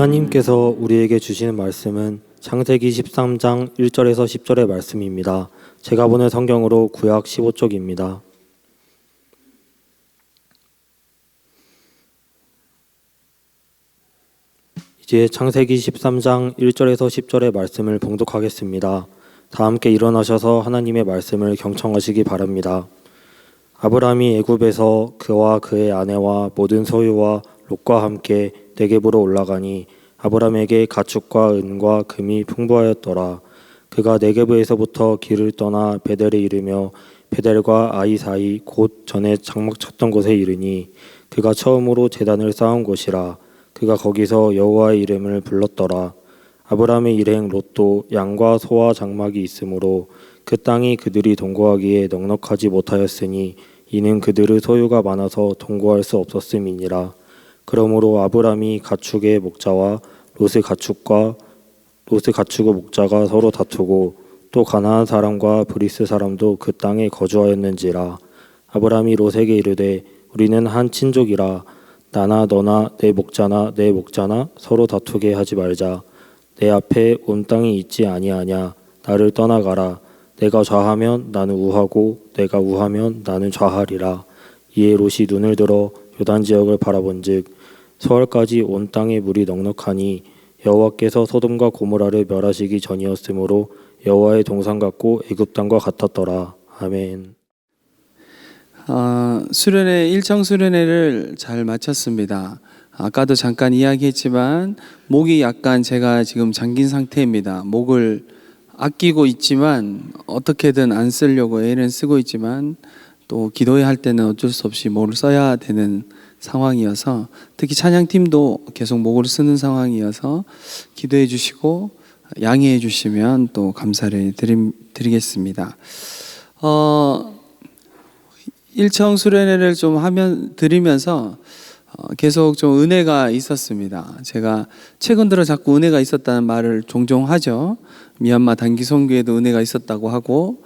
하나님께서 우리에게 주시는 말씀은 창세기 13장 1절에서 10절의 말씀입니다. 제가 보는 성경으로 구약 15쪽입니다. 이제 창세기 13장 1절에서 10절의 말씀을 봉독하겠습니다. 다 함께 일어나셔서 하나님의 말씀을 경청하시기 바랍니다. 아브라함이 애굽에서 그와 그의 아내와 모든 소유와 롯과 함께 네겝으로 올라가니 아브라함에게 가축과 은과 금이 풍부하였더라. 그가 네겝에서부터 길을 떠나 베델에 이르며 베델과 아이 사이 곧 전에 장막 쳤던 곳에 이르니 그가 처음으로 제단을 쌓은 곳이라. 그가 거기서 여호와의 이름을 불렀더라. 아브라함의 일행 롯도 양과 소와 장막이 있으므로 그 땅이 그들이 동거하기에 넉넉하지 못하였으니 이는 그들의 소유가 많아서 동거할 수 없었음이니라. 그러므로 아브라함이 가축의 목자와 롯의 가축의 목자가 서로 다투고 또 가나안 사람과 브리스 사람도 그 땅에 거주하였는지라. 아브라함이 롯에게 이르되 우리는 한 친족이라. 나나 너나 내 목자나 서로 다투게 하지 말자. 내 앞에 온 땅이 있지 아니하냐. 나를 떠나가라. 내가 좌하면 나는 우하고 내가 우하면 나는 좌하리라. 이에 롯이 눈을 들어 요단 지역을 바라본즉 서울까지 온 땅에 물이 넉넉하니 여호와께서 소돔과 고모라를 멸하시기 전이었으므로 여호와의 동산 같고 애굽 땅과 같았더라. 아멘. 수련회 1청 수련회를 잘 마쳤습니다. 아까도 잠깐 이야기했지만 목이 약간 제가 지금 잠긴 상태입니다. 목을 아끼고 있지만 어떻게든 안 쓰려고 애는 쓰고 있지만 또 기도해야 할 때는 어쩔 수 없이 목을 써야 되는 상황이어서 특히 찬양팀도 계속 목을 쓰는 상황이어서 기도해 주시고 양해해 주시면 또 감사를 드리겠습니다. 1청 수련회를 좀 드리면서 계속 좀 은혜가 있었습니다. 제가 최근 들어 자꾸 은혜가 있었다는 말을 종종 하죠. 미얀마 단기 선교에도 은혜가 있었다고 하고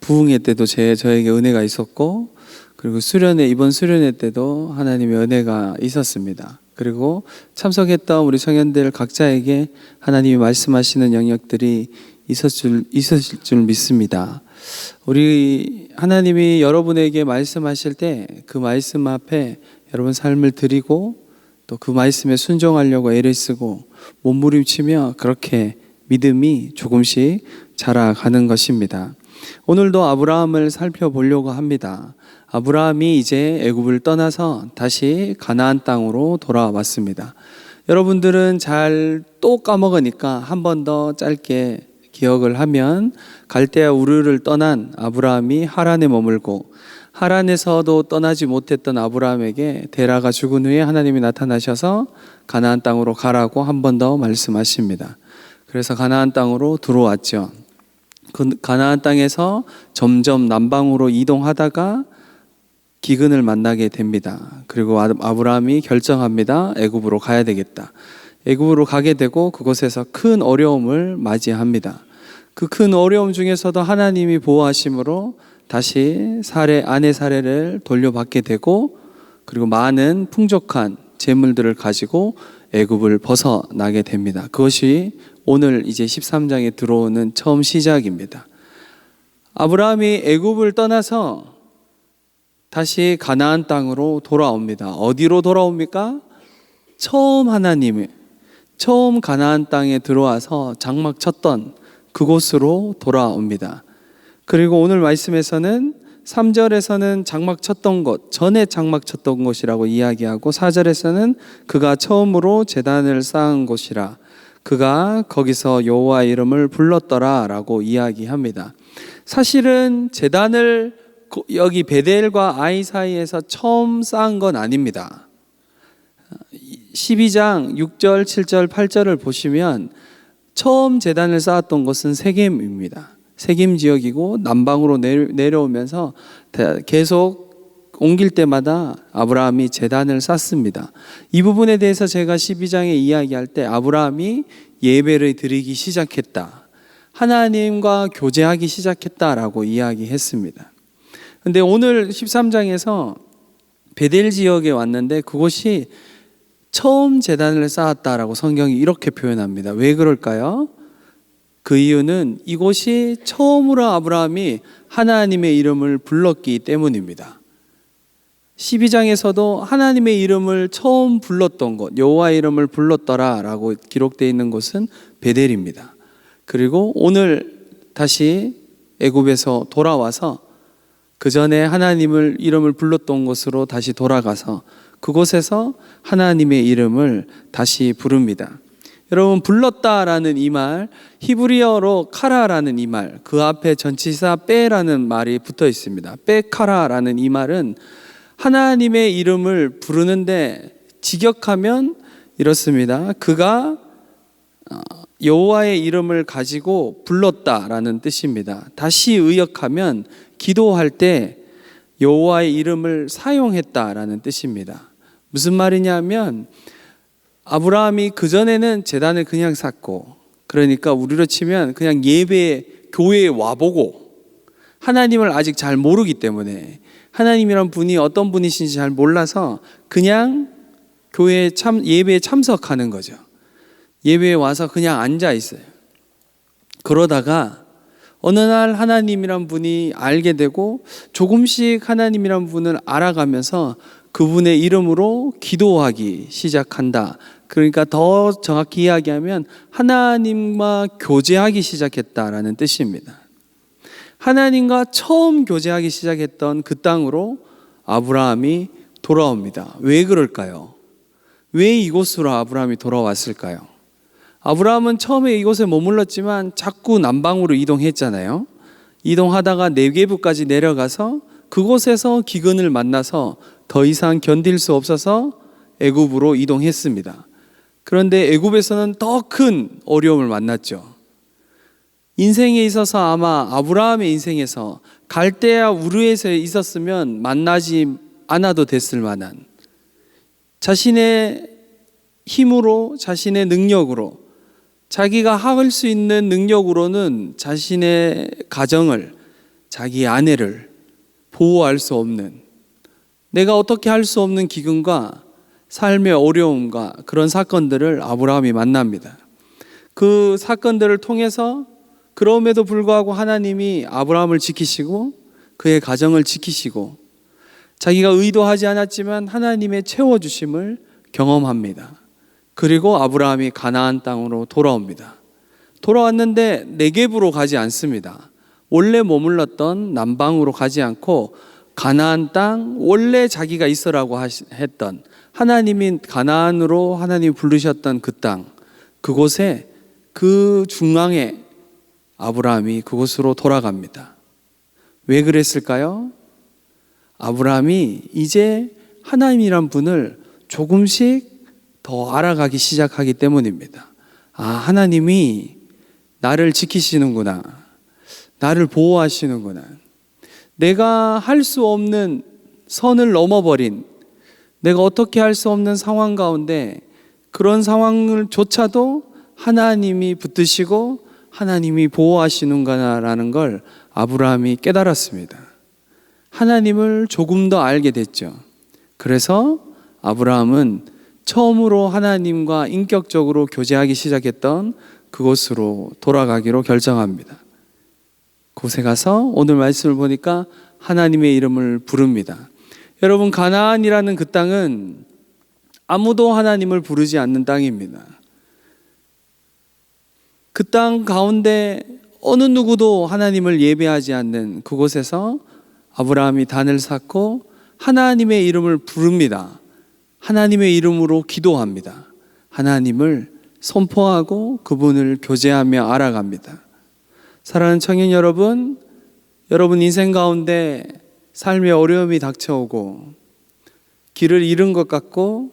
부흥회 때도 저에게 은혜가 있었고 그리고 이번 수련회 때도 하나님의 은혜가 있었습니다. 그리고 참석했던 우리 청년들 각자에게 하나님이 말씀하시는 영역들이 있었을 줄 믿습니다. 우리 하나님이 여러분에게 말씀하실 때 그 말씀 앞에 여러분 삶을 드리고 또 그 말씀에 순종하려고 애를 쓰고 몸부림치며 그렇게 믿음이 조금씩 자라가는 것입니다. 오늘도 아브라함을 살펴보려고 합니다. 아브라함이 이제 애굽을 떠나서 다시 가나안 땅으로 돌아왔습니다. 여러분들은 잘 또 까먹으니까 한 번 더 짧게 기억을 하면 갈대아 우르를 떠난 아브라함이 하란에 머물고 하란에서도 떠나지 못했던 아브라함에게 데라가 죽은 후에 하나님이 나타나셔서 가나안 땅으로 가라고 한 번 더 말씀하십니다. 그래서 가나안 땅으로 들어왔죠. 그 가나안 땅에서 점점 남방으로 이동하다가 기근을 만나게 됩니다. 그리고 아브라함이 결정합니다. 애굽으로 가야 되겠다. 애굽으로 가게 되고 그곳에서 큰 어려움을 맞이합니다. 그 큰 어려움 중에서도 하나님이 보호하심으로 다시 아내 사례를 돌려받게 되고 그리고 많은 풍족한 재물들을 가지고 애굽을 벗어나게 됩니다. 그것이 오늘 이제 13장에 들어오는 처음 시작입니다. 아브라함이 애굽을 떠나서 다시 가나안 땅으로 돌아옵니다. 어디로 돌아옵니까? 처음 가나안 땅에 들어와서 장막 쳤던 그곳으로 돌아옵니다. 그리고 오늘 말씀에서는 3절에서는 전에 장막 쳤던 곳이라고 이야기하고 4절에서는 그가 처음으로 제단을 쌓은 곳이라 그가 거기서 여호와의 이름을 불렀더라 라고 이야기합니다. 사실은 제단을 여기 베델과 아이 사이에서 처음 쌓은 건 아닙니다. 12장 6절, 7절, 8절을 보시면 처음 제단을 쌓았던 곳은 세겜입니다. 세겜 지역이고 남방으로 내려오면서 계속 옮길 때마다 아브라함이 제단을 쌓습니다. 이 부분에 대해서 제가 12장에 이야기할 때 아브라함이 예배를 드리기 시작했다. 하나님과 교제하기 시작했다라고 이야기했습니다. 그런데 오늘 13장에서 베델 지역에 왔는데 그곳이 처음 제단을 쌓았다라고 성경이 이렇게 표현합니다. 왜 그럴까요? 그 이유는 이곳이 처음으로 아브라함이 하나님의 이름을 불렀기 때문입니다. 12장에서도 하나님의 이름을 처음 불렀던 곳, 여호와의 이름을 불렀더라라고 기록되어 있는 곳은 베델입니다. 그리고 오늘 다시 애굽에서 돌아와서 그 전에 하나님을 이름을 불렀던 곳으로 다시 돌아가서 그곳에서 하나님의 이름을 다시 부릅니다. 여러분, 불렀다라는 이 말, 히브리어로 카라라는 이 말, 그 앞에 전치사 빼라는 말이 붙어 있습니다. 빼카라라는 이 말은 하나님의 이름을 부르는데 직역하면 이렇습니다. 그가 여호와의 이름을 가지고 불렀다라는 뜻입니다. 다시 의역하면 기도할 때 여호와의 이름을 사용했다라는 뜻입니다. 무슨 말이냐면 아브라함이 그전에는 제단을 그냥 쌓고, 그러니까 우리로 치면 그냥 예배 교회에 와보고 하나님을 아직 잘 모르기 때문에 하나님이란 분이 어떤 분이신지 잘 몰라서 그냥 교회에 예배에 참석하는 거죠. 예배에 와서 그냥 앉아 있어요. 그러다가 어느 날 하나님이란 분이 알게 되고 조금씩 하나님이란 분을 알아가면서 그분의 이름으로 기도하기 시작한다. 그러니까 더 정확히 이야기하면 하나님과 교제하기 시작했다라는 뜻입니다. 하나님과 처음 교제하기 시작했던 그 땅으로 아브라함이 돌아옵니다. 왜 그럴까요? 왜 이곳으로 아브라함이 돌아왔을까요? 아브라함은 처음에 이곳에 머물렀지만 자꾸 남방으로 이동했잖아요. 이동하다가 네게부까지 내려가서 그곳에서 기근을 만나서 더 이상 견딜 수 없어서 애굽으로 이동했습니다. 그런데 애굽에서는 더 큰 어려움을 만났죠. 인생에 있어서 아마 아브라함의 인생에서 갈대아 우르에서 있었으면 만나지 않아도 됐을 만한, 자신의 힘으로, 자신의 능력으로, 자기가 할 수 있는 능력으로는 자신의 가정을, 자기 아내를 보호할 수 없는, 내가 어떻게 할 수 없는 기근과 삶의 어려움과 그런 사건들을 아브라함이 만납니다. 그 사건들을 통해서 그럼에도 불구하고 하나님이 아브라함을 지키시고 그의 가정을 지키시고 자기가 의도하지 않았지만 하나님의 채워주심을 경험합니다. 그리고 아브라함이 가나안 땅으로 돌아옵니다. 돌아왔는데 네겝으로 가지 않습니다. 원래 머물렀던 남방으로 가지 않고 가나안 땅, 원래 자기가 있으라고 했던, 하나님이 가나안으로 하나님이 부르셨던 그 땅, 그곳에, 그 중앙에 아브라함이 그곳으로 돌아갑니다. 왜 그랬을까요? 아브라함이 이제 하나님이란 분을 조금씩 더 알아가기 시작하기 때문입니다. 아, 하나님이 나를 지키시는구나. 나를 보호하시는구나. 내가 할 수 없는 선을 넘어버린, 내가 어떻게 할 수 없는 상황 가운데 그런 상황을 조차도 하나님이 붙드시고 하나님이 보호하시는구나라는 걸 아브라함이 깨달았습니다. 하나님을 조금 더 알게 됐죠. 그래서 아브라함은 처음으로 하나님과 인격적으로 교제하기 시작했던 그곳으로 돌아가기로 결정합니다. 그곳에 가서 오늘 말씀을 보니까 하나님의 이름을 부릅니다. 여러분, 가나안이라는 그 땅은 아무도 하나님을 부르지 않는 땅입니다. 그 땅 가운데 어느 누구도 하나님을 예배하지 않는 그곳에서 아브라함이 단을 쌓고 하나님의 이름을 부릅니다. 하나님의 이름으로 기도합니다. 하나님을 선포하고 그분을 교제하며 알아갑니다. 사랑하는 청년 여러분, 여러분 인생 가운데 삶의 어려움이 닥쳐오고 길을 잃은 것 같고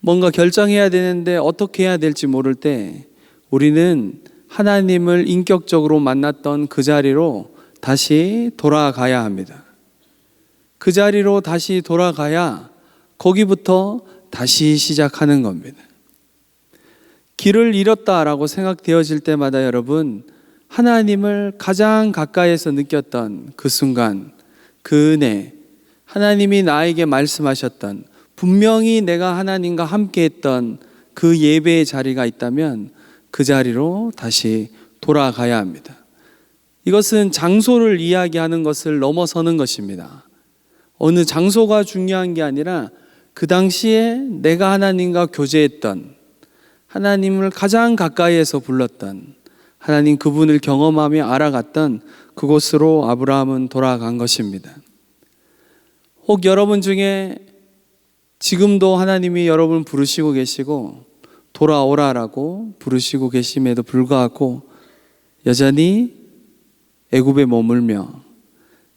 뭔가 결정해야 되는데 어떻게 해야 될지 모를 때 우리는 하나님을 인격적으로 만났던 그 자리로 다시 돌아가야 합니다. 그 자리로 다시 돌아가야 거기부터 다시 시작하는 겁니다. 길을 잃었다라고 생각되어질 때마다 여러분, 하나님을 가장 가까이에서 느꼈던 그 순간, 그 은혜, 하나님이 나에게 말씀하셨던, 분명히 내가 하나님과 함께 했던 그 예배의 자리가 있다면 그 자리로 다시 돌아가야 합니다. 이것은 장소를 이야기하는 것을 넘어서는 것입니다. 어느 장소가 중요한 게 아니라 그 당시에 내가 하나님과 교제했던, 하나님을 가장 가까이에서 불렀던, 하나님 그분을 경험하며 알아갔던 그곳으로 아브라함은 돌아간 것입니다. 혹 여러분 중에 지금도 하나님이 여러분 부르시고 계시고 돌아오라라고 부르시고 계심에도 불구하고 여전히 애굽에 머물며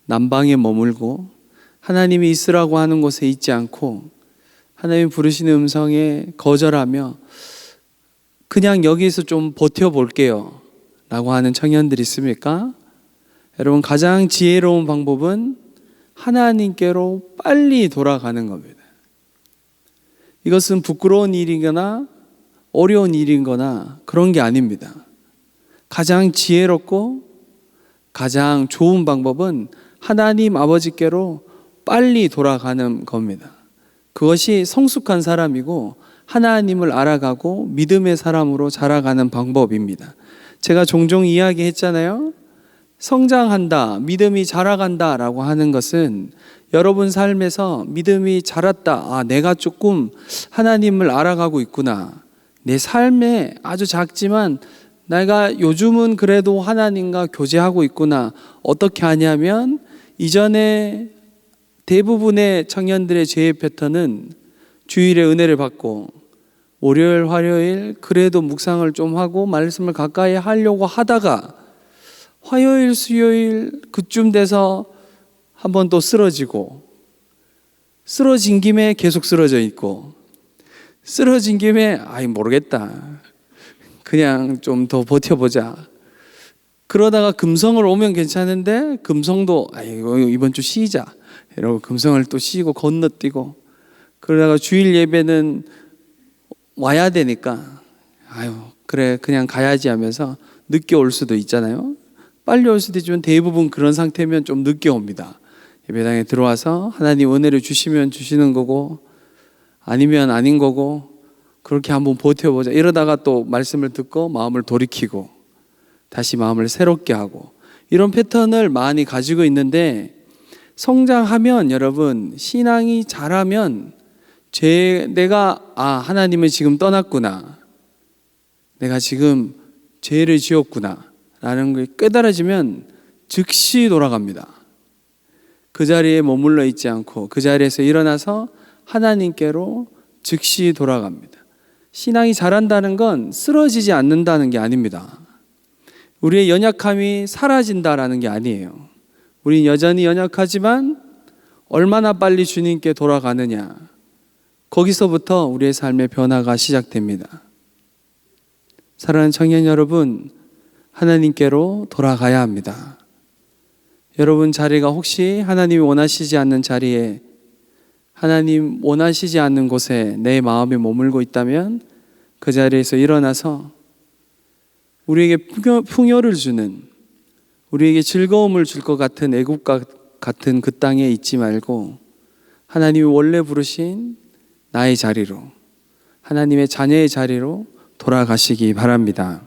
남방에 머물고 하나님이 있으라고 하는 곳에 있지 않고 하나님 부르시는 음성에 거절하며 그냥 여기서 좀 버텨볼게요 라고 하는 청년들이 있습니까? 여러분, 가장 지혜로운 방법은 하나님께로 빨리 돌아가는 겁니다. 이것은 부끄러운 일이거나 어려운 일이거나 그런 게 아닙니다. 가장 지혜롭고 가장 좋은 방법은 하나님 아버지께로 빨리 돌아가는 겁니다. 그것이 성숙한 사람이고 하나님을 알아가고 믿음의 사람으로 자라가는 방법입니다. 제가 종종 이야기했잖아요. 성장한다, 믿음이 자라간다 라고 하는 것은 여러분 삶에서 믿음이 자랐다, 내가 조금 하나님을 알아가고 있구나, 내 삶에 아주 작지만 내가 요즘은 그래도 하나님과 교제하고 있구나. 어떻게 하냐면 이전에 대부분의 청년들의 죄의 패턴은 주일에 은혜를 받고 월요일, 화요일 그래도 묵상을 좀 하고 말씀을 가까이 하려고 하다가 화요일, 수요일 그쯤 돼서 한번 또 쓰러지고, 쓰러진 김에 계속 쓰러져 있고, 쓰러진 김에 모르겠다, 그냥 좀 더 버텨보자. 그러다가 금성을 오면 괜찮은데 금성도 이번 주 쉬자 이러고 금성을 또 쉬고 건너뛰고, 그러다가 주일 예배는 와야 되니까 그래 그냥 가야지 하면서 늦게 올 수도 있잖아요. 빨리 올 수도 있지만 대부분 그런 상태면 좀 늦게 옵니다. 예배당에 들어와서 하나님 은혜를 주시면 주시는 거고 아니면 아닌 거고, 그렇게 한번 버텨보자. 이러다가 또 말씀을 듣고 마음을 돌이키고 다시 마음을 새롭게 하고, 이런 패턴을 많이 가지고 있는데, 성장하면 여러분, 신앙이 자라면 내가 하나님을 지금 떠났구나, 내가 지금 죄를 지었구나 라는 걸 깨달아지면 즉시 돌아갑니다. 그 자리에 머물러 있지 않고 그 자리에서 일어나서 하나님께로 즉시 돌아갑니다. 신앙이 자란다는 건 쓰러지지 않는다는 게 아닙니다. 우리의 연약함이 사라진다라는 게 아니에요. 우린 여전히 연약하지만 얼마나 빨리 주님께 돌아가느냐, 거기서부터 우리의 삶의 변화가 시작됩니다. 사랑하는 청년 여러분, 하나님께로 돌아가야 합니다. 여러분 자리가 혹시 하나님이 원하시지 않는 자리에, 하나님 원하시지 않는 곳에 내 마음이 머물고 있다면 그 자리에서 일어나서 우리에게 풍요를 주는, 우리에게 즐거움을 줄 것 같은 애국과 같은 그 땅에 있지 말고 하나님이 원래 부르신 나의 자리로, 하나님의 자녀의 자리로 돌아가시기 바랍니다.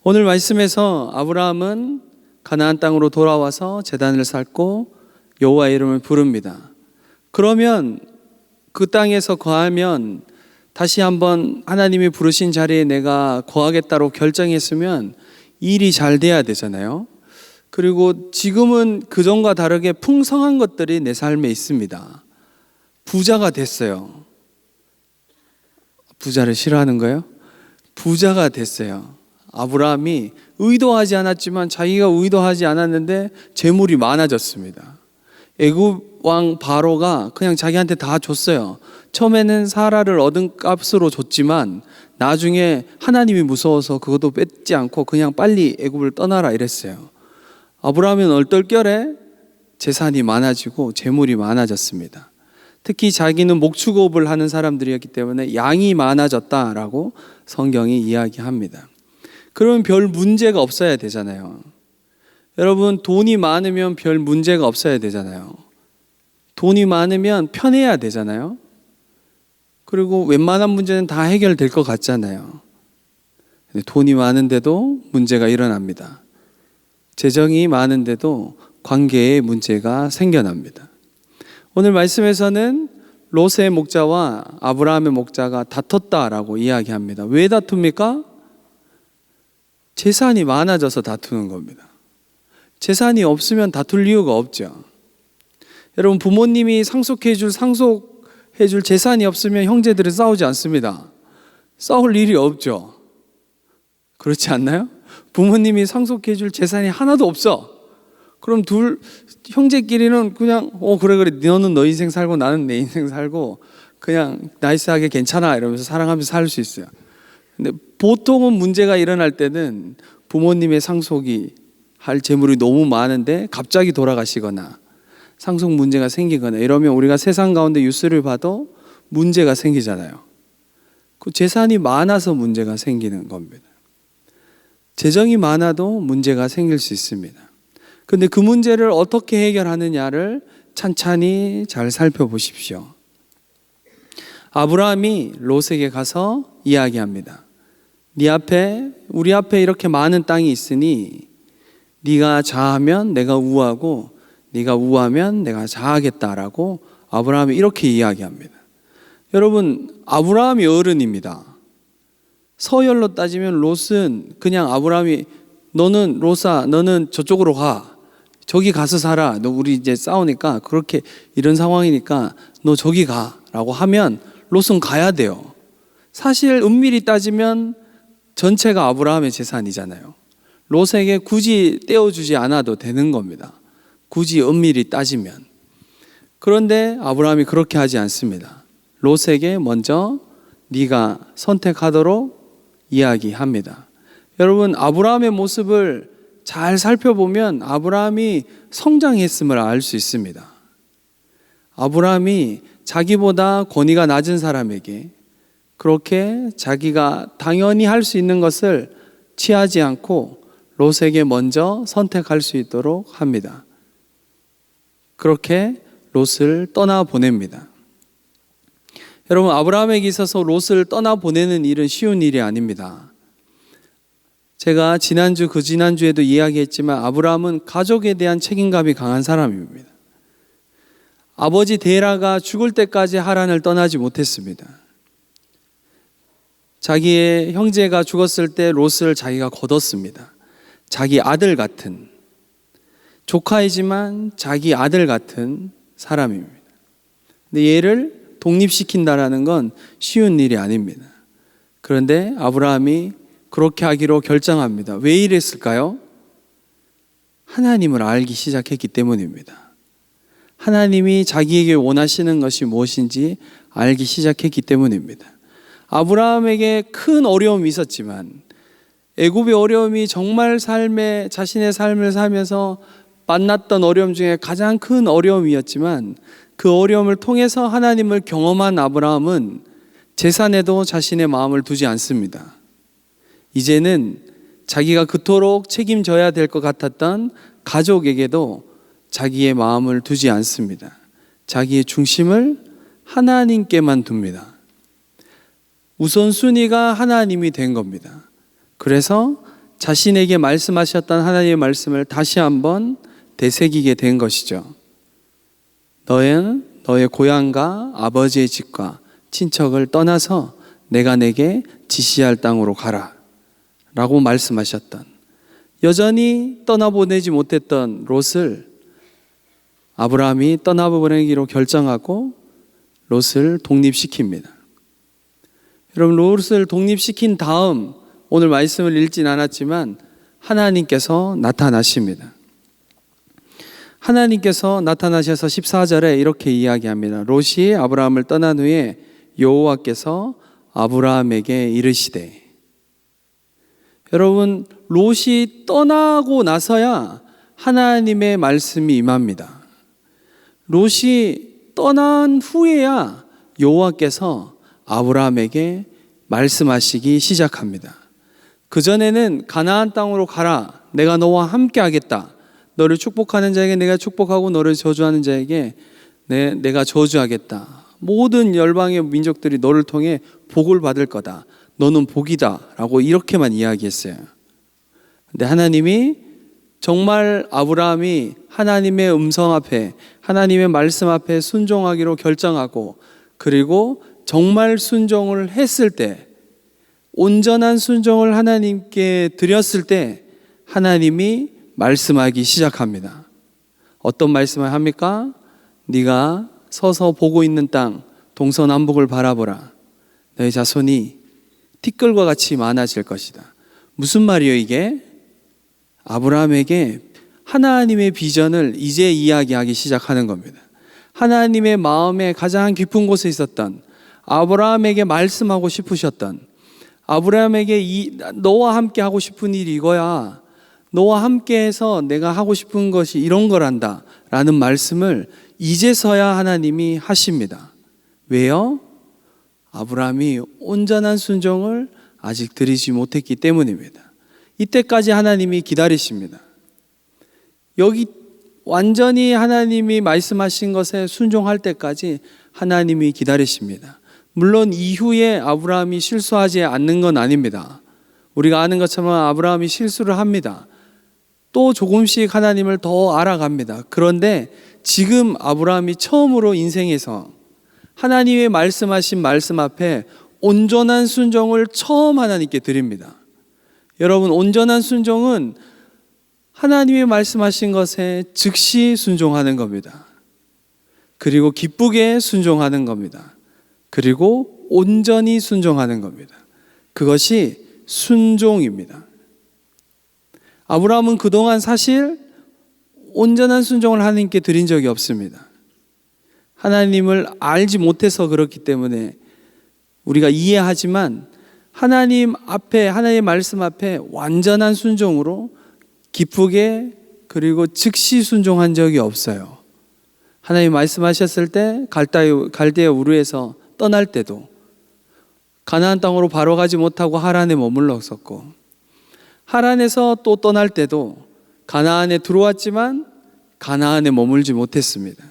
오늘 말씀에서 아브라함은 가나안 땅으로 돌아와서 제단을 쌓고 여호와의 이름을 부릅니다. 그러면 그 땅에서 거하면, 다시 한번 하나님이 부르신 자리에 내가 거하겠다고 결정했으면 일이 잘 돼야 되잖아요. 그리고 지금은 그전과 다르게 풍성한 것들이 내 삶에 있습니다. 부자가 됐어요. 부자를 싫어하는 거예요? 부자가 됐어요. 아브라함이 의도하지 않았지만, 자기가 의도하지 않았는데 재물이 많아졌습니다. 애굽 왕 바로가 그냥 자기한테 다 줬어요. 처음에는 사라를 얻은 값으로 줬지만 나중에 하나님이 무서워서 그것도 뺏지 않고 그냥 빨리 애굽을 떠나라 이랬어요. 아브라함은 얼떨결에 재산이 많아지고 재물이 많아졌습니다. 특히 자기는 목축업을 하는 사람들이었기 때문에 양이 많아졌다라고 성경이 이야기합니다. 그러면 별 문제가 없어야 되잖아요. 여러분, 돈이 많으면 별 문제가 없어야 되잖아요. 돈이 많으면 편해야 되잖아요. 그리고 웬만한 문제는 다 해결될 것 같잖아요. 근데 돈이 많은데도 문제가 일어납니다. 재정이 많은데도 관계에 문제가 생겨납니다. 오늘 말씀에서는 롯의 목자와 아브라함의 목자가 다퉜다라고 이야기합니다. 왜 다툽니까? 재산이 많아져서 다투는 겁니다. 재산이 없으면 다툴 이유가 없죠. 여러분, 부모님이 상속해줄 재산이 없으면 형제들은 싸우지 않습니다. 싸울 일이 없죠. 그렇지 않나요? 부모님이 상속해줄 재산이 하나도 없어. 그럼 형제끼리는 그냥 그래 너는 너 인생 살고 나는 내 인생 살고 그냥 나이스하게 괜찮아 이러면서 사랑하면서 살 수 있어요. 근데 보통은 문제가 일어날 때는 부모님의 상속이 할 재물이 너무 많은데 갑자기 돌아가시거나 상속 문제가 생기거나 이러면 우리가 세상 가운데 뉴스를 봐도 문제가 생기잖아요. 그 재산이 많아서 문제가 생기는 겁니다. 재정이 많아도 문제가 생길 수 있습니다. 그런데 그 문제를 어떻게 해결하느냐를 찬찬히 잘 살펴보십시오. 아브라함이 롯에게 가서 이야기합니다. 우리 앞에 이렇게 많은 땅이 있으니 네가 좌하면 내가 우하고 네가 우하면 내가 좌하겠다라고 아브라함이 이렇게 이야기합니다. 여러분, 아브라함이 어른입니다. 서열로 따지면 롯은 그냥 아브라함이 너는 롯아 너는 저쪽으로 가. 저기 가서 살아. 너 우리 이제 싸우니까 그렇게 이런 상황이니까 너 저기 가라고 하면 롯은 가야 돼요. 사실 은밀히 따지면 전체가 아브라함의 재산이잖아요. 롯에게 굳이 떼어주지 않아도 되는 겁니다. 굳이 은밀히 따지면. 그런데 아브라함이 그렇게 하지 않습니다. 롯에게 먼저 네가 선택하도록 이야기합니다. 여러분, 아브라함의 모습을 잘 살펴보면 아브라함이 성장했음을 알 수 있습니다. 아브라함이 자기보다 권위가 낮은 사람에게 그렇게 자기가 당연히 할 수 있는 것을 취하지 않고 롯에게 먼저 선택할 수 있도록 합니다. 그렇게 롯을 떠나보냅니다. 여러분, 아브라함에게 있어서 롯을 떠나보내는 일은 쉬운 일이 아닙니다. 제가 지난주 그 지난주에도 이야기했지만 아브라함은 가족에 대한 책임감이 강한 사람입니다. 아버지 데라가 죽을 때까지 하란을 떠나지 못했습니다. 자기의 형제가 죽었을 때 롯을 자기가 거뒀습니다. 자기 아들 같은, 조카이지만 자기 아들 같은 사람입니다. 근데 얘를 독립시킨다라는 건 쉬운 일이 아닙니다. 그런데 아브라함이 그렇게 하기로 결정합니다. 왜 이랬을까요? 하나님을 알기 시작했기 때문입니다. 하나님이 자기에게 원하시는 것이 무엇인지 알기 시작했기 때문입니다. 아브라함에게 큰 어려움이 있었지만 애굽의 어려움이 정말 자신의 삶을 살면서 만났던 어려움 중에 가장 큰 어려움이었지만 그 어려움을 통해서 하나님을 경험한 아브라함은 재산에도 자신의 마음을 두지 않습니다. 이제는 자기가 그토록 책임져야 될 것 같았던 가족에게도 자기의 마음을 두지 않습니다. 자기의 중심을 하나님께만 둡니다. 우선순위가 하나님이 된 겁니다. 그래서 자신에게 말씀하셨던 하나님의 말씀을 다시 한번 되새기게 된 것이죠. 너의 고향과 아버지의 집과 친척을 떠나서 내가 내게 지시할 땅으로 가라 라고 말씀하셨던, 여전히 떠나보내지 못했던 롯을 아브라함이 떠나보내기로 결정하고 롯을 독립시킵니다. 여러분, 롯을 독립시킨 다음 오늘 말씀을 읽진 않았지만 하나님께서 나타나십니다. 하나님께서 나타나셔서 14절에 이렇게 이야기합니다. 롯이 아브라함을 떠난 후에 여호와께서 아브라함에게 이르시되, 여러분, 롯이 떠나고 나서야 하나님의 말씀이 임합니다. 롯이 떠난 후에야 여호와께서 아브라함에게 말씀하시기 시작합니다. 그전에는 가나안 땅으로 가라, 내가 너와 함께 하겠다, 너를 축복하는 자에게 내가 축복하고 너를 저주하는 자에게 내가 저주하겠다. 모든 열방의 민족들이 너를 통해 복을 받을 거다. 너는 복이다. 라고 이렇게만 이야기했어요. 근데 하나님이 정말 아브라함이 하나님의 음성 앞에, 하나님의 말씀 앞에 순종하기로 결정하고, 그리고 정말 순종을 했을 때, 온전한 순종을 하나님께 드렸을 때 하나님이 말씀하기 시작합니다. 어떤 말씀을 합니까? 네가 서서 보고 있는 땅 동서남북을 바라보라. 너의 자손이 티끌과 같이 많아질 것이다. 무슨 말이에요 이게? 아브라함에게 하나님의 비전을 이제 이야기하기 시작하는 겁니다. 하나님의 마음에 가장 깊은 곳에 있었던, 아브라함에게 말씀하고 싶으셨던, 아브라함에게 너와 함께 하고 싶은 일이 이거야. 너와 함께해서 내가 하고 싶은 것이 이런 거란다 라는 말씀을 이제서야 하나님이 하십니다. 왜요? 아브라함이 온전한 순종을 아직 드리지 못했기 때문입니다. 이때까지 하나님이 기다리십니다. 여기 완전히 하나님이 말씀하신 것에 순종할 때까지 하나님이 기다리십니다. 물론 이후에 아브라함이 실수하지 않는 건 아닙니다. 우리가 아는 것처럼 아브라함이 실수를 합니다. 또 조금씩 하나님을 더 알아갑니다. 그런데 지금 아브라함이 처음으로 인생에서 하나님의 말씀하신 말씀 앞에 온전한 순종을 처음 하나님께 드립니다. 여러분, 온전한 순종은 하나님의 말씀하신 것에 즉시 순종하는 겁니다. 그리고 기쁘게 순종하는 겁니다. 그리고 온전히 순종하는 겁니다. 그것이 순종입니다. 아브라함은 그동안 사실 온전한 순종을 하나님께 드린 적이 없습니다. 하나님을 알지 못해서 그렇기 때문에 우리가 이해하지만 하나님 앞에, 하나님의 말씀 앞에 완전한 순종으로 기쁘게 그리고 즉시 순종한 적이 없어요. 하나님 말씀하셨을 때 갈대아 우르에서 떠날 때도 가나안 땅으로 바로 가지 못하고 하란에 머물렀었고, 하란에서 또 떠날 때도 가나안에 들어왔지만 가나안에 머물지 못했습니다.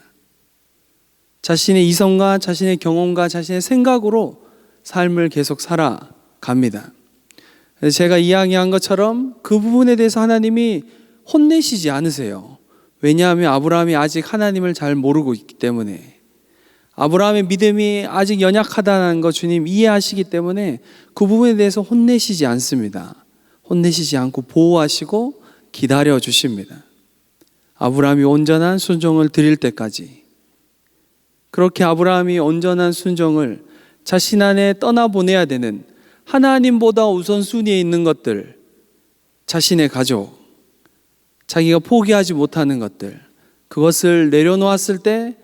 자신의 이성과 자신의 경험과 자신의 생각으로 삶을 계속 살아갑니다. 제가 이야기한 것처럼 그 부분에 대해서 하나님이 혼내시지 않으세요. 왜냐하면 아브라함이 아직 하나님을 잘 모르고 있기 때문에, 아브라함의 믿음이 아직 연약하다는 거 주님 이해하시기 때문에 그 부분에 대해서 혼내시지 않습니다. 혼내시지 않고 보호하시고 기다려 주십니다. 아브라함이 온전한 순종을 드릴 때까지. 그렇게 아브라함이 온전한 순종을 자신 안에 떠나보내야 되는, 하나님보다 우선순위에 있는 것들, 자신의 가족, 자기가 포기하지 못하는 것들, 그것을 내려놓았을 때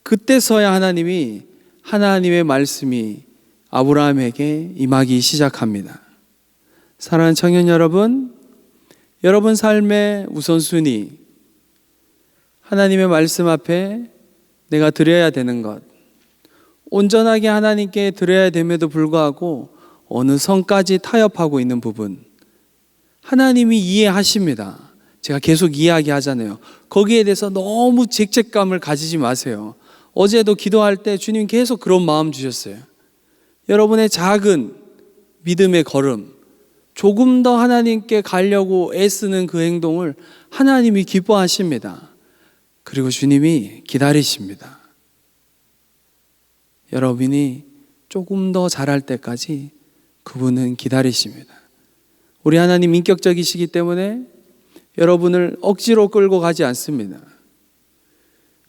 그때서야 하나님의 말씀이 아브라함에게 임하기 시작합니다. 사랑하는 청년 여러분, 여러분 삶의 우선순위, 하나님의 말씀 앞에 내가 드려야 되는 것, 온전하게 하나님께 드려야 됨에도 불구하고 어느 선까지 타협하고 있는 부분, 하나님이 이해하십니다. 제가 계속 이야기하잖아요. 거기에 대해서 너무 죄책감을 가지지 마세요. 어제도 기도할 때 주님 계속 그런 마음 주셨어요. 여러분의 작은 믿음의 걸음, 조금 더 하나님께 가려고 애쓰는 그 행동을 하나님이 기뻐하십니다. 그리고 주님이 기다리십니다. 여러분이 조금 더 잘할 때까지 그분은 기다리십니다. 우리 하나님 인격적이시기 때문에 여러분을 억지로 끌고 가지 않습니다.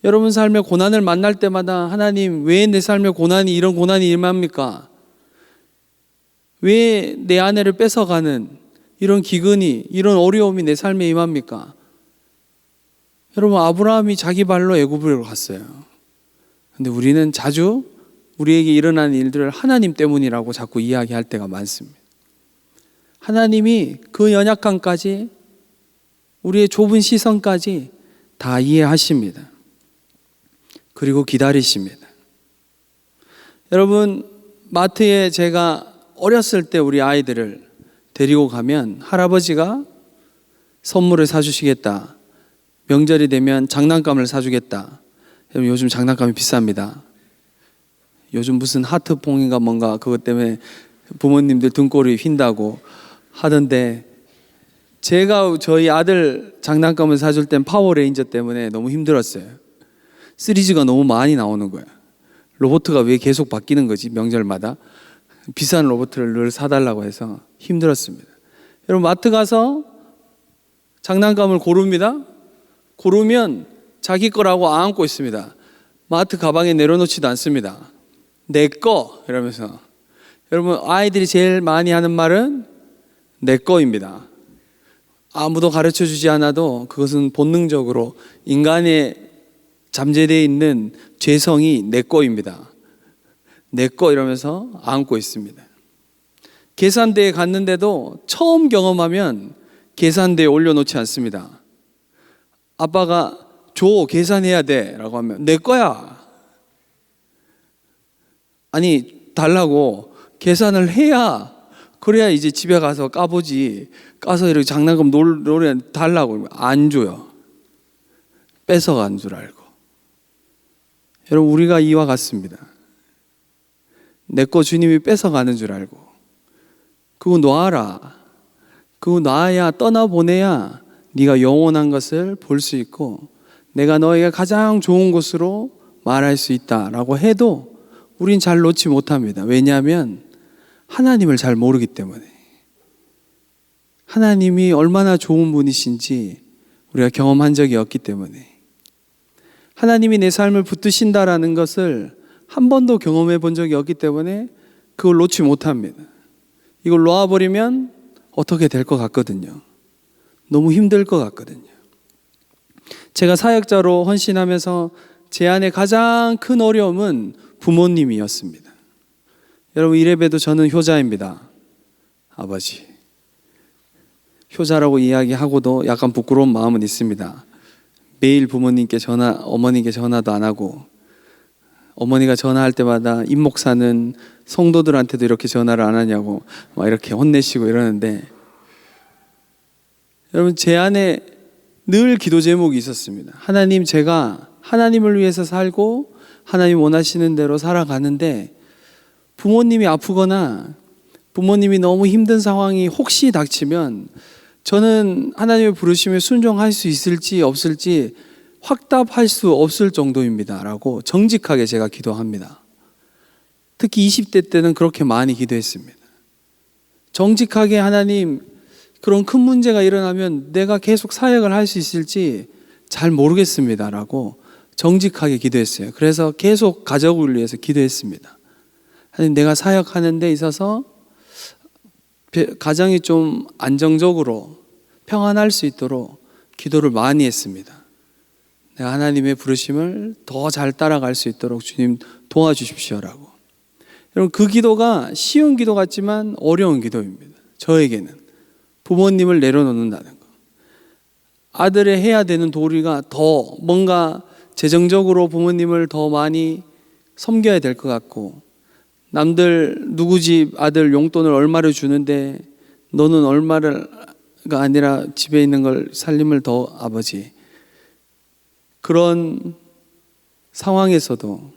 여러분 삶의 고난을 만날 때마다 하나님, 왜 내 삶의 고난이, 이런 고난이 임합니까? 왜 내 아내를 뺏어가는 이런 기근이, 이런 어려움이 내 삶에 임합니까? 여러분, 아브라함이 자기 발로 애굽으로 갔어요. 근데 우리는 자주 우리에게 일어나는 일들을 하나님 때문이라고 자꾸 이야기할 때가 많습니다. 하나님이 그 연약함까지, 우리의 좁은 시선까지 다 이해하십니다. 그리고 기다리십니다. 여러분, 마트에 제가 어렸을 때 우리 아이들을 데리고 가면 할아버지가 선물을 사주시겠다, 명절이 되면 장난감을 사주겠다, 여러분, 요즘 장난감이 비쌉니다. 요즘 무슨 하트퐁인가 뭔가 그것 때문에 부모님들 등골이 휜다고 하던데, 제가 저희 아들 장난감을 사줄 땐 파워레인저 때문에 너무 힘들었어요. 시리즈가 너무 많이 나오는 거야. 로봇가 왜 계속 바뀌는 거지, 명절마다. 비싼 로봇을 늘 사달라고 해서 힘들었습니다. 여러분, 마트 가서 장난감을 고릅니다. 고르면 자기 거라고 안고 있습니다. 마트 가방에 내려놓지도 않습니다. 내 거 이러면서. 여러분, 아이들이 제일 많이 하는 말은 내 거입니다. 아무도 가르쳐 주지 않아도 그것은 본능적으로 인간의 잠재되어 있는 죄성이 내 거입니다. 내 거 이러면서 안고 있습니다. 계산대에 갔는데도 처음 경험하면 계산대에 올려놓지 않습니다. 아빠가 줘, 계산해야 돼 라고 하면 내 거야. 아니, 달라고 계산을 해야, 그래야 이제 집에 가서 까보지. 까서 이렇게 장난감 노래 달라고 안 줘요. 뺏어간 줄 알고. 여러분, 우리가 이와 같습니다. 내 거 주님이 뺏어가는 줄 알고 그거 놔라. 그거 놔야, 떠나보내야 네가 영원한 것을 볼 수 있고 내가 너에게 가장 좋은 것으로 말할 수 있다라고 해도 우린 잘 놓지 못합니다. 왜냐하면 하나님을 잘 모르기 때문에. 하나님이 얼마나 좋은 분이신지 우리가 경험한 적이 없기 때문에. 하나님이 내 삶을 붙드신다라는 것을 한 번도 경험해 본 적이 없기 때문에 그걸 놓지 못합니다. 이걸 놓아버리면 어떻게 될 것 같거든요. 너무 힘들 것 같거든요. 제가 사역자로 헌신하면서 제 안에 가장 큰 어려움은 부모님이었습니다. 여러분, 이래봬도 저는 효자입니다. 아버지. 효자라고 이야기하고도 약간 부끄러운 마음은 있습니다. 매일 부모님께 어머니께 전화도 안 하고, 어머니가 전화할 때마다 임 목사는 성도들한테도 이렇게 전화를 안 하냐고 막 이렇게 혼내시고 이러는데, 여러분, 제 안에 늘 기도 제목이 있었습니다. 하나님, 제가 하나님을 위해서 살고 하나님 원하시는 대로 살아가는데 부모님이 아프거나 부모님이 너무 힘든 상황이 혹시 닥치면 저는 하나님의 부르심에 순종할 수 있을지 없을지 확답할 수 없을 정도입니다 라고 정직하게 제가 기도합니다. 특히 20대 때는 그렇게 많이 기도했습니다. 정직하게, 하나님, 그런 큰 문제가 일어나면 내가 계속 사역을 할 수 있을지 잘 모르겠습니다 라고 정직하게 기도했어요. 그래서 계속 가족을 위해서 기도했습니다. 하나님, 내가 사역하는 데 있어서 가정이 좀 안정적으로 평안할 수 있도록 기도를 많이 했습니다. 내가 하나님의 부르심을 더 잘 따라갈 수 있도록 주님 도와주십시오라고. 여러분, 그 기도가 쉬운 기도 같지만 어려운 기도입니다. 저에게는 부모님을 내려놓는다는 거, 아들의 해야 되는 도리가 더 뭔가 재정적으로 부모님을 더 많이 섬겨야 될 것 같고, 남들 누구 집 아들 용돈을 얼마를 주는데 너는 얼마가 아니라 집에 있는 걸 살림을 더, 아버지. 그런 상황에서도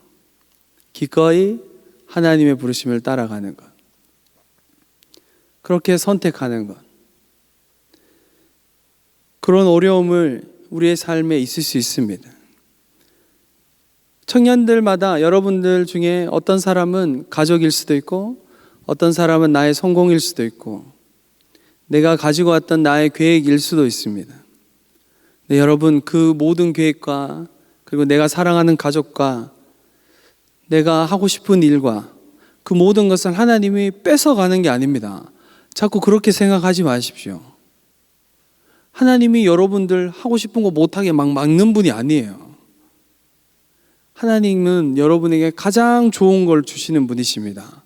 기꺼이 하나님의 부르심을 따라가는 것, 그렇게 선택하는 것, 그런 어려움을 우리의 삶에 있을 수 있습니다. 청년들마다, 여러분들 중에 어떤 사람은 가족일 수도 있고 어떤 사람은 나의 성공일 수도 있고 내가 가지고 왔던 나의 계획일 수도 있습니다. 네, 여러분, 그 모든 계획과 그리고 내가 사랑하는 가족과 내가 하고 싶은 일과 그 모든 것을 하나님이 뺏어가는 게 아닙니다. 자꾸 그렇게 생각하지 마십시오. 하나님이 여러분들 하고 싶은 거 못하게 막 막는 분이 아니에요. 하나님은 여러분에게 가장 좋은 걸 주시는 분이십니다.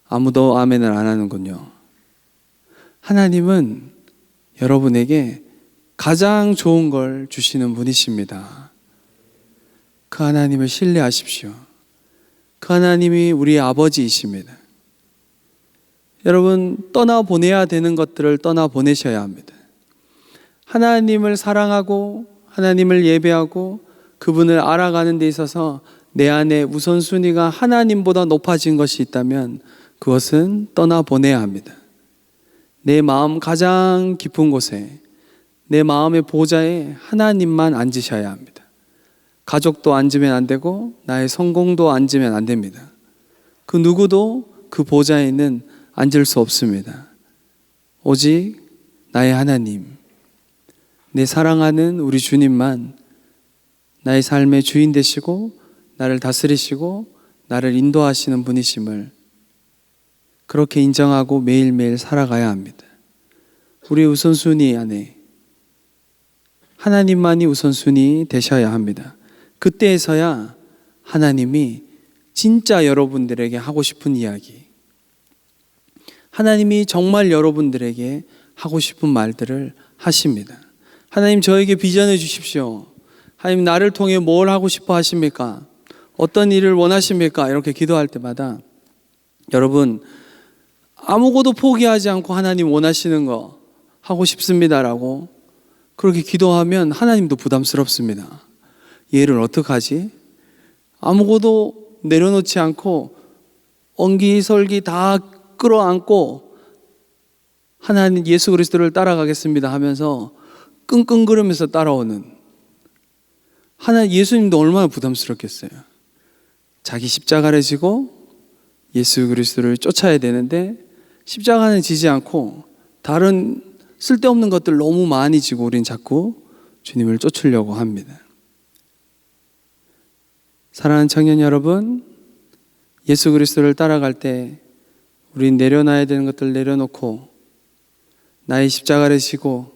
아무도 아멘을 안 하는군요. 하나님은 여러분에게 가장 좋은 걸 주시는 분이십니다. 그 하나님을 신뢰하십시오. 그 하나님이 우리의 아버지이십니다. 여러분, 떠나보내야 되는 것들을 떠나보내셔야 합니다. 하나님을 사랑하고 하나님을 예배하고 그분을 알아가는 데 있어서 내 안에 우선순위가 하나님보다 높아진 것이 있다면 그것은 떠나보내야 합니다. 내 마음 가장 깊은 곳에, 내 마음의 보좌에 하나님만 앉으셔야 합니다. 가족도 앉으면 안 되고 나의 성공도 앉으면 안 됩니다. 그 누구도 그 보좌에는 앉을 수 없습니다. 오직 나의 하나님, 내 사랑하는 우리 주님만 나의 삶의 주인 되시고 나를 다스리시고 나를 인도하시는 분이심을 그렇게 인정하고 매일매일 살아가야 합니다. 우리의 우선순위 안에 하나님만이 우선순위 되셔야 합니다. 그때에서야 하나님이 진짜 여러분들에게 하고 싶은 이야기, 하나님이 정말 여러분들에게 하고 싶은 말들을 하십니다. 하나님, 저에게 비전해 주십시오. 하나님, 나를 통해 뭘 하고 싶어 하십니까? 어떤 일을 원하십니까? 이렇게 기도할 때마다 여러분, 아무것도 포기하지 않고 하나님 원하시는 거 하고 싶습니다라고 그렇게 기도하면 하나님도 부담스럽습니다. 얘를 어떡하지? 아무것도 내려놓지 않고 엉기설기 다 끌어안고 하나님 예수 그리스도를 따라가겠습니다 하면서 끙끙거리면서 따라오는 하나님, 예수님도 얼마나 부담스럽겠어요. 자기 십자가를 지고 예수 그리스도를 쫓아야 되는데 십자가는 지지 않고 다른 쓸데없는 것들 너무 많이 지고 우린 자꾸 주님을 쫓으려고 합니다. 사랑하는 청년 여러분, 예수 그리스도를 따라갈 때 우린 내려놔야 되는 것들 내려놓고 나의 십자가를 지고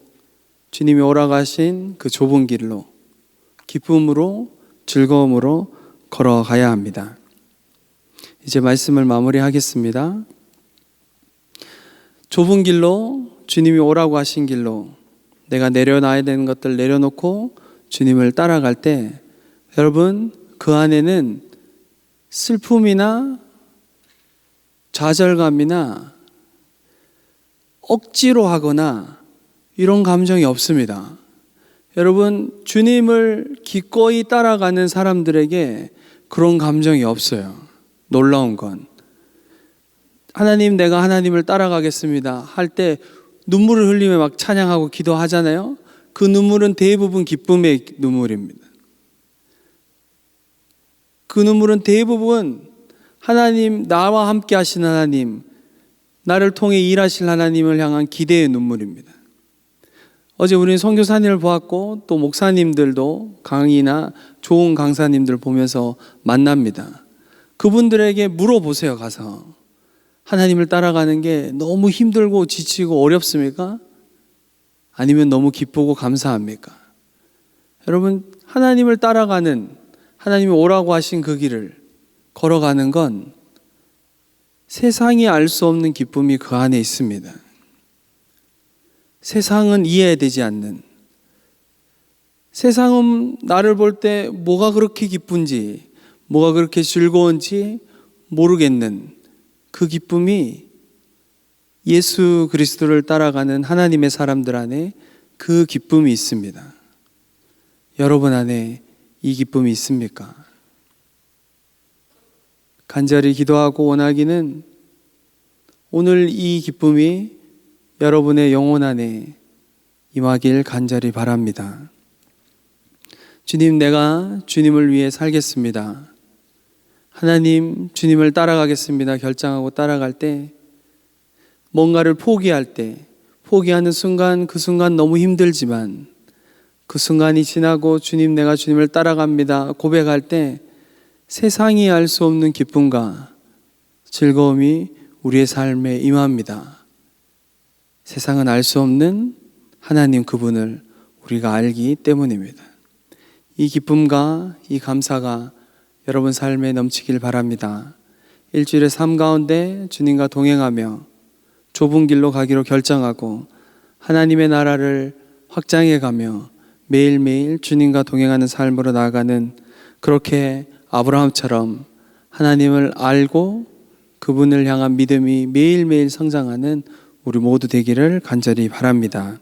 주님이 오라가신 그 좁은 길로 기쁨으로 즐거움으로 걸어가야 합니다. 이제 말씀을 마무리하겠습니다. 좁은 길로, 주님이 오라고 하신 길로 내가 내려놔야 되는 것들 내려놓고 주님을 따라갈 때 여러분, 그 안에는 슬픔이나 좌절감이나 억지로 하거나 이런 감정이 없습니다. 여러분, 주님을 기꺼이 따라가는 사람들에게 그런 감정이 없어요. 놀라운 건 하나님, 내가 하나님을 따라가겠습니다 할 때 눈물을 흘리며 막 찬양하고 기도하잖아요. 그 눈물은 대부분 기쁨의 눈물입니다. 그 눈물은 대부분 하나님, 나와 함께 하신 하나님, 나를 통해 일하실 하나님을 향한 기대의 눈물입니다. 어제 우리는 선교사님을 보았고 또 목사님들도 강의나 좋은 강사님들 보면서 만납니다. 그분들에게 물어보세요. 가서 하나님을 따라가는 게 너무 힘들고 지치고 어렵습니까? 아니면 너무 기쁘고 감사합니까? 여러분, 하나님을 따라가는, 하나님이 오라고 하신 그 길을 걸어가는 건 세상이 알 수 없는 기쁨이 그 안에 있습니다. 세상은 이해되지 않는, 세상은 나를 볼 때 뭐가 그렇게 기쁜지, 뭐가 그렇게 즐거운지 모르겠는 그 기쁨이 예수 그리스도를 따라가는 하나님의 사람들 안에 그 기쁨이 있습니다. 여러분 안에 이 기쁨이 있습니까? 간절히 기도하고 원하기는 오늘 이 기쁨이 여러분의 영혼 안에 임하길 간절히 바랍니다. 주님, 내가 주님을 위해 살겠습니다. 하나님, 주님을 따라가겠습니다 결정하고 따라갈 때, 뭔가를 포기할 때, 포기하는 순간, 그 순간 너무 힘들지만 그 순간이 지나고 주님, 내가 주님을 따라갑니다 고백할 때 세상이 알 수 없는 기쁨과 즐거움이 우리의 삶에 임합니다. 세상은 알 수 없는 하나님 그분을 우리가 알기 때문입니다. 이 기쁨과 이 감사가 여러분 삶에 넘치길 바랍니다. 일주일의 삶 가운데 주님과 동행하며 좁은 길로 가기로 결정하고 하나님의 나라를 확장해 가며 매일매일 주님과 동행하는 삶으로 나아가는, 그렇게 아브라함처럼 하나님을 알고 그분을 향한 믿음이 매일매일 성장하는 우리 모두 되기를 간절히 바랍니다.